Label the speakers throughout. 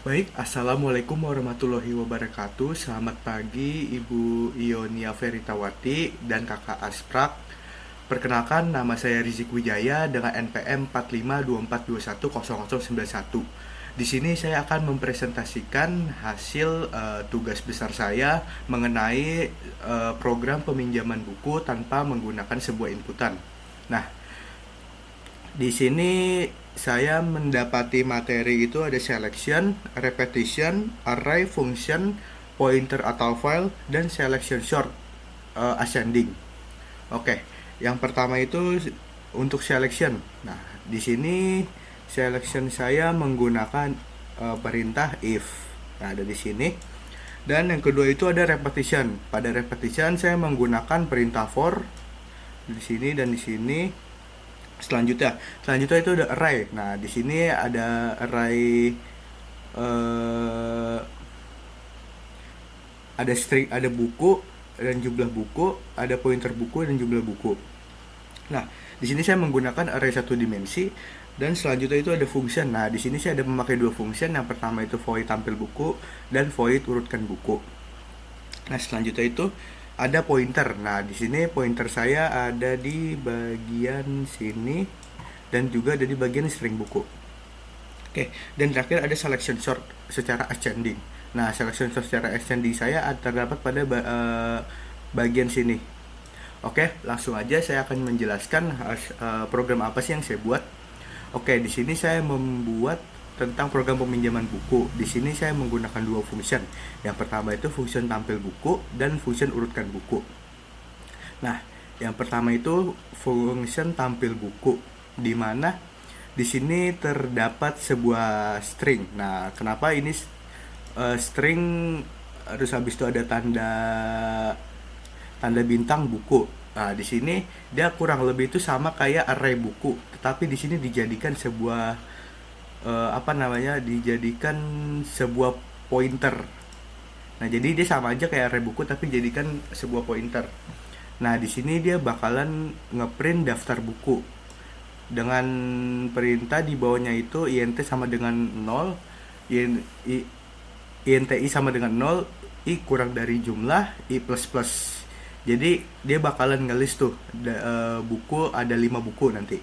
Speaker 1: Baik, Assalamualaikum warahmatullahi wabarakatuh. Selamat pagi Ibu Ionia Feritawati dan Kakak Asprak. Perkenalkan, nama saya Rizik Wijaya dengan NPM 4524210091. Di sini saya akan mempresentasikan hasil tugas besar saya mengenai program peminjaman buku tanpa menggunakan sebuah inputan. Nah, di sini saya mendapati materi itu ada selection, repetition, array, function, pointer atau file, dan selection short ascending. Oke, yang pertama itu untuk selection. Nah, di sini selection saya menggunakan perintah if. Nah, ada di sini. Dan yang kedua itu ada repetition. Pada repetition saya menggunakan perintah for di sini dan di sini. Selanjutnya itu ada array. Nah, di sini ada array eh, ada string, ada buku dan jumlah buku, ada pointer buku dan jumlah buku. Nah, di sini saya menggunakan array satu dimensi dan selanjutnya itu ada function. Nah, di sini saya ada memakai dua function. Yang pertama itu void tampil buku dan void urutkan buku. Nah, selanjutnya itu ada pointer. Nah, di sini pointer saya ada di bagian sini dan juga ada di bagian string buku. Oke, dan terakhir ada selection sort secara ascending. Nah, selection sort secara ascending saya terdapat pada bagian sini. Oke, langsung aja saya akan menjelaskan program apa sih yang saya buat. Oke, di sini saya membuat tentang program peminjaman buku. Di sini saya menggunakan dua function. Yang pertama itu function tampil buku dan function urutkan buku. Nah, yang pertama itu function tampil buku, di mana di sini terdapat sebuah string. Nah, kenapa ini string harus habis itu ada tanda bintang buku. Nah, di sini dia kurang lebih itu sama kayak array buku, tetapi di sini dijadikan sebuah dijadikan sebuah pointer. Nah, jadi dia sama aja kayak array buku tapi jadikan sebuah pointer. Nah, di sini dia bakalan ngeprint daftar buku dengan perintah di bawahnya itu int sama dengan 0, inti sama dengan 0, i kurang dari jumlah, i plus plus. Jadi dia bakalan ngelis tuh buku, ada 5 buku nanti.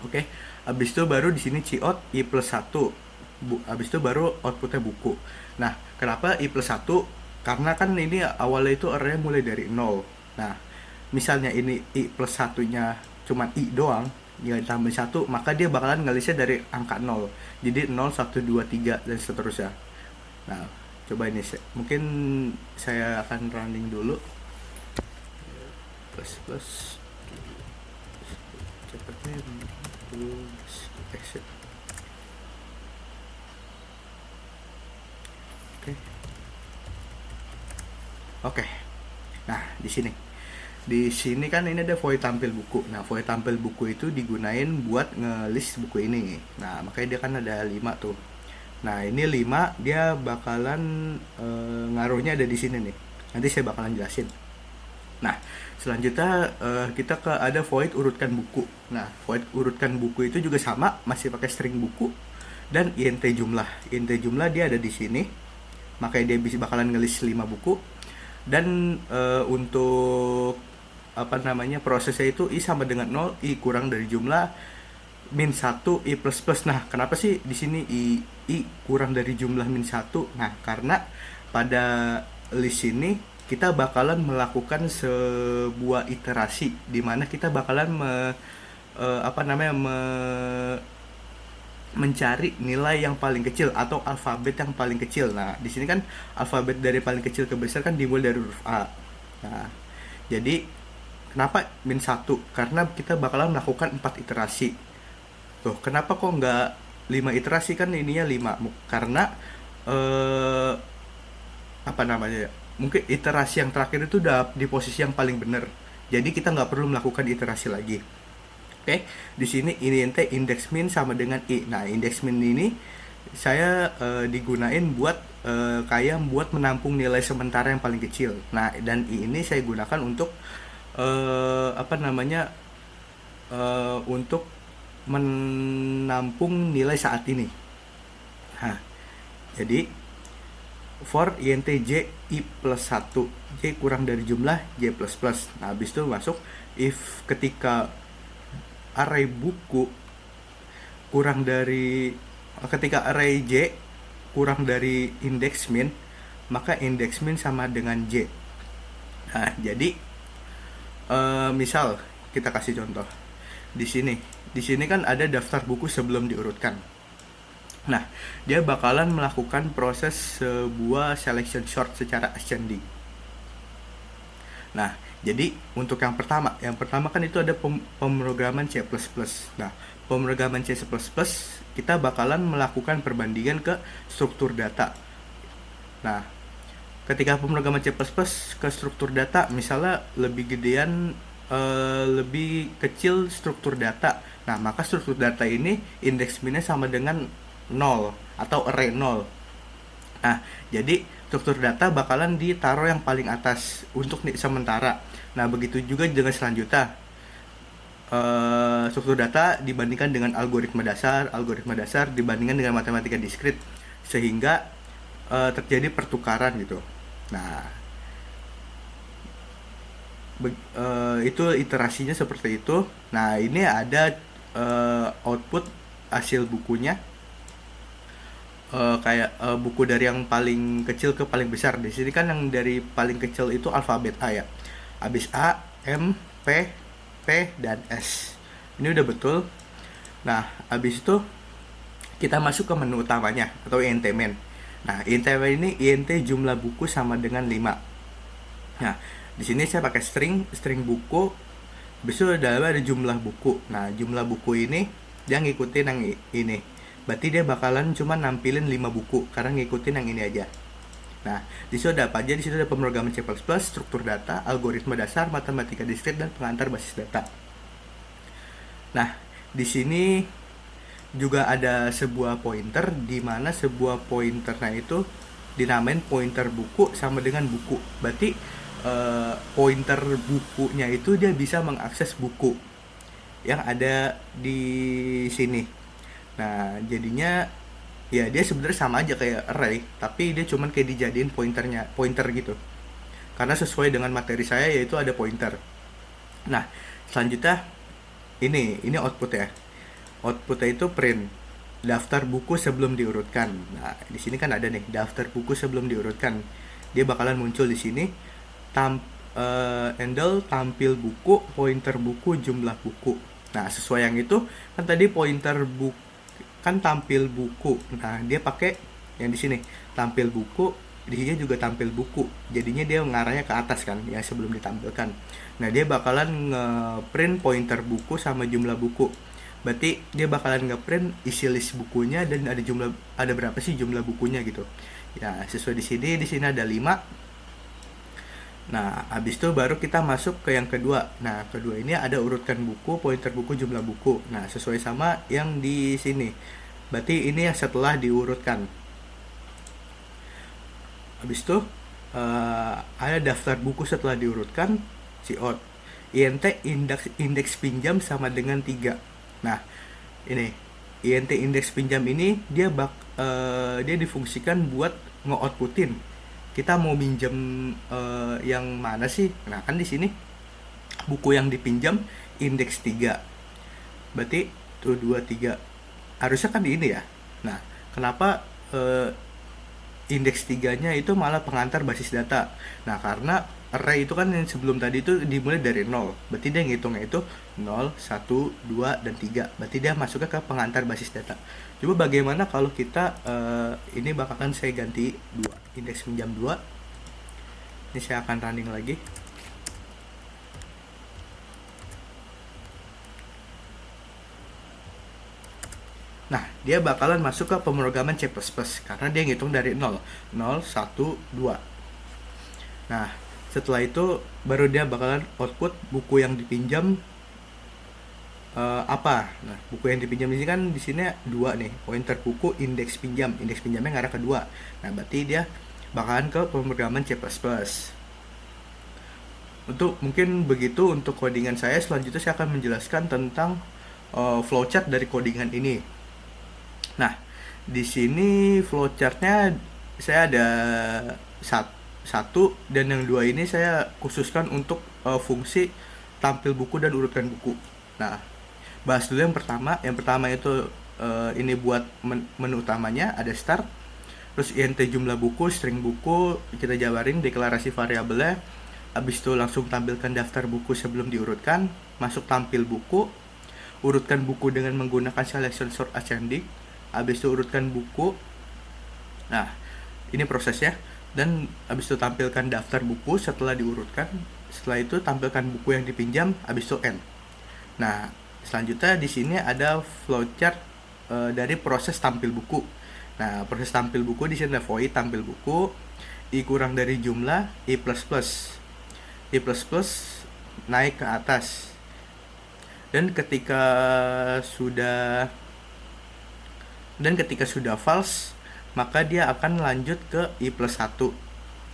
Speaker 1: Oke. Habis itu baru di sini cout i plus 1. Habis itu baru outputnya buku. Nah, kenapa i plus 1? Karena kan ini awalnya itu array mulai dari 0. Nah, misalnya ini i plus 1-nya cuma i doang, ya tambah 1, maka dia bakalan ngelisnya dari angka 0. Jadi 0, 1, 2, 3 dan seterusnya. Nah, coba ini mungkin saya akan running dulu. Plus plus cepatnya plus exit. Oke. Oke. Nah, di sini. Di sini kan ini ada void tampil buku. Nah, void tampil buku itu digunain buat nge-list buku ini. Nah, makanya dia kan ada 5 tuh. Nah, ini 5 dia bakalan ngaruhnya ada di sini nih. Nanti saya bakalan jelasin. Nah, selanjutnya kita ke ada void urutkan buku. Nah, void urutkan buku itu juga sama, masih pakai string buku dan int jumlah. Int jumlah dia ada di sini. Makanya dia bisa bakalan ngelis 5 buku. Dan untuk prosesnya itu i sama dengan 0, i kurang dari jumlah, min 1, i plus plus. Nah, kenapa sih di sini i kurang dari jumlah min 1? Nah, karena pada list ini kita bakalan melakukan sebuah iterasi di mana kita bakalan mencari nilai yang paling kecil atau alfabet yang paling kecil. Nah, di sini kan alfabet dari paling kecil ke besar kan dimulai dari huruf A. Nah, jadi kenapa min 1? Karena kita bakalan melakukan 4 iterasi. Tuh, kenapa kok nggak 5 iterasi, kan ininya 5? Karena eh, mungkin iterasi yang terakhir itu udah di posisi yang paling benar. Jadi kita nggak perlu melakukan iterasi lagi. Oke, di sini ini ente index min sama dengan i. Nah, index min ini saya digunain buat kayak buat menampung nilai sementara yang paling kecil. Nah, dan i ini saya gunakan untuk untuk menampung nilai saat ini. Nah, Jadi for int j i plus 1, j kurang dari jumlah j plus plus. Nah, habis itu masuk if ketika array buku kurang dari, ketika array j kurang dari index min, maka index min sama dengan j. Nah, jadi misal kita kasih contoh di sini. Di sini kan ada daftar buku sebelum diurutkan. Nah, dia bakalan melakukan proses sebuah selection sort secara ascending. Nah, jadi untuk yang pertama kan itu ada pemrograman C++. Nah, pemrograman C++ kita bakalan melakukan perbandingan ke struktur data. Nah, ketika pemrograman C++ ke struktur data, misalnya lebih gedean, lebih kecil struktur data. Nah, maka struktur data ini indeks minnya sama dengan 0 atau array 0. Nah, jadi struktur data bakalan ditaruh yang paling atas untuk sementara. Nah, begitu juga dengan selanjutnya. Struktur data dibandingkan dengan algoritma dasar dibandingkan dengan matematika diskrit, sehingga terjadi pertukaran gitu. Nah, itu iterasinya seperti itu. Nah, ini ada output hasil bukunya, kayak buku dari yang paling kecil ke paling besar. Di sini kan yang dari paling kecil itu alfabet A ya. Habis A, M, P, P, dan S. Ini udah betul. Nah, habis itu kita masuk ke menu utamanya atau int main. Nah, int main ini int jumlah buku sama dengan 5. Nah, di sini saya pakai string buku. Besok ada jumlah buku. Nah, jumlah buku ini dia ngikutin yang ini. Berarti dia bakalan cuma nampilin 5 buku karena ngikutin yang ini aja. Nah, di situ ada apa aja? Di situ ada pemrograman C++, struktur data, algoritma dasar, matematika diskrit, dan pengantar basis data. Nah, di sini juga ada sebuah pointer, di mana sebuah pointernya itu dinamain pointer buku sama dengan buku. Berarti pointer bukunya itu dia bisa mengakses buku yang ada di sini. Nah, jadinya ya dia sebenarnya sama aja kayak array, tapi dia cuman kayak dijadiin pointer gitu. Karena sesuai dengan materi saya yaitu ada pointer. Nah, selanjutnya ini output ya. Outputnya itu print daftar buku sebelum diurutkan. Nah, di sini kan ada nih daftar buku sebelum diurutkan. Dia bakalan muncul di sini. Handle tampil buku, pointer buku, jumlah buku. Nah, sesuai yang itu kan tadi pointer buku kan tampil buku. Nah, dia pakai yang di sini tampil buku, di sini juga tampil buku. Jadinya dia mengarahnya ke atas kan yang sebelum ditampilkan. Nah, dia bakalan nge-print pointer buku sama jumlah buku. Berarti dia bakalan nge-print isi list bukunya dan ada berapa sih jumlah bukunya gitu. Ya, sesuai di sini ada 5. Nah, habis itu baru kita masuk ke yang kedua. Nah, kedua ini ada urutkan buku, pointer buku, jumlah buku. Nah, sesuai sama yang di sini. Berarti ini yang setelah diurutkan. Habis itu ada daftar buku setelah diurutkan, out. INT indeks pinjam sama dengan 3. Nah, ini INT indeks pinjam ini dia difungsikan buat nge-outputin kita mau minjem yang mana sih. Nah, kan di sini buku yang dipinjam indeks 3. Berarti tuh 2 3. Harusnya kan ini ya. Nah, kenapa indeks 3-nya itu malah pengantar basis data? Nah, karena array itu kan yang sebelum tadi itu dimulai dari 0. Berarti dia ngitungnya itu 0, 1, 2, dan 3. Berarti dia masuknya ke pengantar basis data. Coba bagaimana kalau kita ini bakalan saya ganti 2. Indeks pinjam 2. Ini saya akan running lagi. Nah, dia bakalan masuk ke pemrograman C++ karena dia ngitung dari 0, 0, 1, 2. Nah, setelah itu baru dia bakalan output buku yang dipinjam apa. Nah, buku yang dipinjam ini kan di sini 2 nih, pointer buku, indeks pinjamnya ngarah ke 2. Nah, berarti dia bakalan ke pemrograman C++. Untuk mungkin begitu untuk codingan saya. Selanjutnya saya akan menjelaskan tentang flowchart dari codingan ini. Nah, Di sini flowchartnya saya ada satu, dan yang dua ini saya khususkan untuk fungsi tampil buku dan urutkan buku. Nah, bahas dulu yang pertama. Yang pertama itu ini buat menu utamanya, ada start, terus int jumlah buku, string buku, kita jabarin deklarasi variabelnya. Habis itu langsung tampilkan daftar buku sebelum diurutkan, masuk tampil buku, urutkan buku dengan menggunakan selection sort ascending. Habis itu urutkan buku. Nah, ini prosesnya. Dan habis itu tampilkan daftar buku setelah diurutkan. Setelah itu tampilkan buku yang dipinjam, habis itu end. Nah, selanjutnya di sini ada flowchart dari proses tampil buku. Nah, proses tampil buku di sini ada void tampil buku, i kurang dari jumlah, i plus plus. I plus plus naik ke atas. Dan ketika sudah false, maka dia akan lanjut ke i plus 1.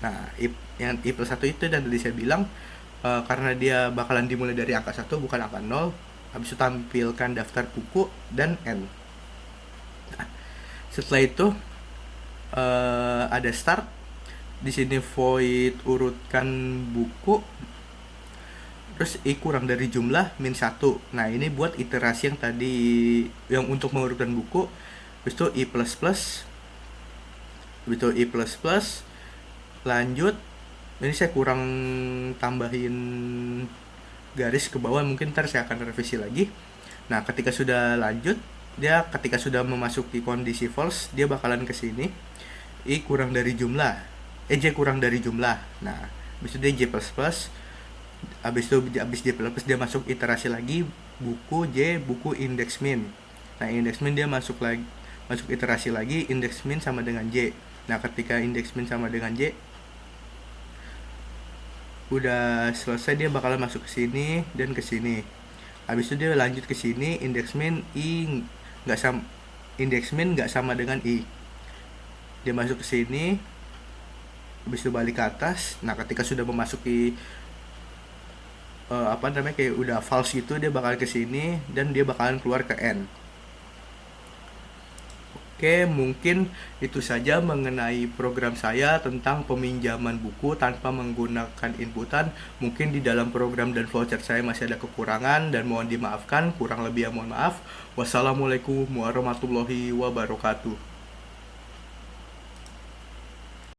Speaker 1: Nah, yang i plus 1 itu dan tadi saya bilang karena dia bakalan dimulai dari angka 1 bukan angka 0. Habis itu tampilkan daftar buku dan end. Nah, setelah itu ada start. Di sini void urutkan buku, terus i kurang dari jumlah min 1. Nah, ini buat iterasi yang tadi yang untuk mengurutkan buku. Habis itu i plus plus, habis itu i plus plus, lanjut. Ini saya kurang tambahin garis ke bawah, mungkin ntar saya akan revisi lagi. Nah, ketika sudah lanjut, ketika sudah memasuki kondisi false, dia bakalan ke sini, i kurang dari jumlah, j kurang dari jumlah. Nah, habis itu dia j plus plus, habis j plus plus dia masuk iterasi lagi, buku j, buku index min. Nah, index min dia masuk iterasi lagi, index min sama dengan j. Nah, ketika index min sama dengan j udah selesai, dia bakalan masuk ke sini dan ke sini. Habis itu dia lanjut ke sini, index min nggak sama dengan i. Dia masuk ke sini, habis itu balik ke atas. Nah, ketika sudah memasuki kayak udah false gitu, dia bakal ke sini dan dia bakalan keluar ke end. Oke, mungkin itu saja mengenai program saya tentang peminjaman buku tanpa menggunakan inputan. Mungkin di dalam program dan flowchart saya masih ada kekurangan dan mohon dimaafkan. Kurang lebih ya mohon maaf. Wassalamualaikum warahmatullahi wabarakatuh.